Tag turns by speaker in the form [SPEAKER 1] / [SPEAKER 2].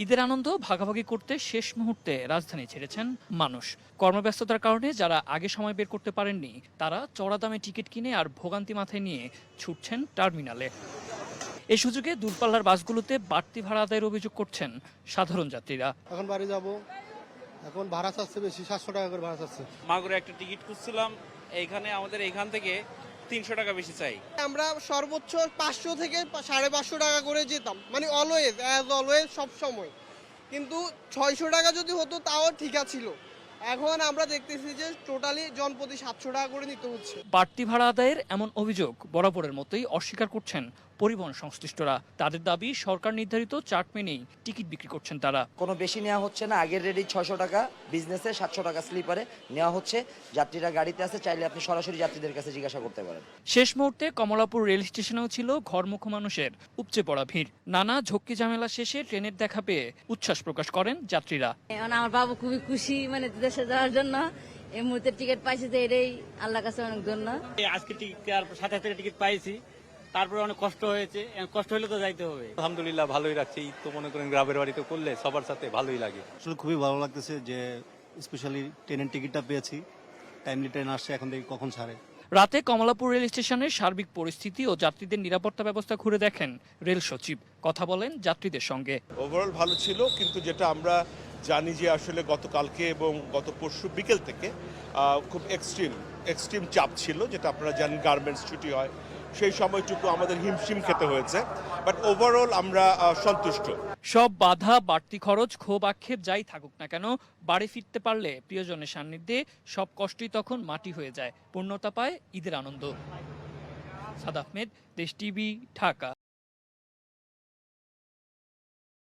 [SPEAKER 1] ঈদের আনন্দ ভাগাভাগি করতে শেষ মুহূর্তে রাজধানী ছেড়েছেন মানুষ। কর্মব্যস্ততার কারণে যারা আগে সময় বের করতে পারেননি তারা চড়া দামে টিকিট কিনে আর ভোগান্তি মাথায় নিয়ে ছুটছেন টার্মিনালে। এই সুযোগে দূরপাল্লার বাসগুলোতে বাড়তি ভাড়া আদায়ের অভিযোগ করছেন সাধারণ যাত্রীরা।
[SPEAKER 2] এখন বাড়ি যাব, এখন ভাড়া চাচ্ছে বেশি, 700 টাকা করে ভাড়া চাচ্ছে।
[SPEAKER 3] মাগুরে একটা টিকিট খুঁজছিলাম, এইখানে আমাদের এইখান থেকে 300 টাকা বেশি চাই।
[SPEAKER 4] আমরা সর্বোচ্চ 500 থেকে 550 টাকা করে যেতাম, মানে অলওয়েজ অ্যাজ অলওয়েজ সব সময়। কিন্তু 600 টাকা যদি হতো তাও ঠিক ছিল। এখন আমরা দেখতেছি যে টোটালি জনপ্রতি 700 টাকা করে নিতে হচ্ছে।
[SPEAKER 1] বাড়তি ভাড়া আদায়ের এমন অভিযোগ বরাবরের মতোই অস্বীকার করছেন পরিবহন সংশ্লিষ্টরা। তাদের দাবি সরকার নির্ধারিত চার্ট মেনেই টিকিট বিক্রি করছেন তারা।
[SPEAKER 5] কোনো বেশি নেওয়া হচ্ছে না, আগের রেডি 600 টাকা বিজনেসে, 700 টাকা স্লিপারে নেওয়া হচ্ছে। যাত্রীরা গাড়িতে আছে, চাইলে আপনি সরাসরি যাত্রীদের কাছে জিজ্ঞাসা করতে পারেন।
[SPEAKER 1] শেষ মুহূর্তে কমলাপুর রেল স্টেশনেও ছিল ঘরমুখো মানুষের উপচে পড়া ভিড়। নানা ঝক্কি ঝামেলা শেষে ট্রেনের দেখা পেয়ে উচ্ছ্বাস প্রকাশ করেন যাত্রীরা।
[SPEAKER 6] আমার বাবু খুবই খুশি, মানে দেশে যাওয়ার জন্য এই মুহূর্তে টিকিট পাইছে, যে এটাই আল্লাহর কাছে অনেক ধন্যবাদ।
[SPEAKER 7] আজকে টিকিট আর 7 টিকিট পাইছি, তারপরে অনেক কষ্ট হয়েছে, কষ্ট হলে তো যাইতে হবে।
[SPEAKER 8] আলহামদুলিল্লাহ ভালোই লাগছে। ঈদ তো মনে করেন গ্রামের বাড়িতে করলে সবার সাথে ভালোই লাগে।
[SPEAKER 2] আসলে খুবই ভালো লাগতেছে যে স্পেশালি ট্রেনের টিকিটটা পেয়েছি। টাইমলি ট্রেন আসছে, এখন দেখি কখন ছাড়ে।
[SPEAKER 1] রাতে কমলাপুর রেল স্টেশনের সার্বিক পরিস্থিতি ও যাত্রীদের নিরাপত্তা ব্যবস্থা ঘুরে দেখেন রেল সচিব। কথা বলেন যাত্রীদের সঙ্গে।
[SPEAKER 9] ওভারঅল ভালো ছিল, কিন্তু যেটা আমরা জানি যে আসলে গতকালকে এবং গত পরশু বিকেল থেকে খুব এক্সট্রিম চাপ ছিল, যেটা আপনারা জানেন গার্মেন্টস ছুটি হয়, সেই সময়টুকু আমাদের হিমশিম খেতে হয়েছে। বাট ওভারঅল আমরা সন্তুষ্ট।
[SPEAKER 1] সব বাধা, বাড়তি খরচ, ক্ষোভ আক্ষেপ যাই থাকুক না কেন, বাড়ি ফিরতে পারলে প্রিয়জনের সান্নিধ্যে সব কষ্টই তখন মাটি হয়ে যায়। পূর্ণতা পায় ঈদের আনন্দ। সাদ আহমেদ, দেশ টিভি, ঢাকা।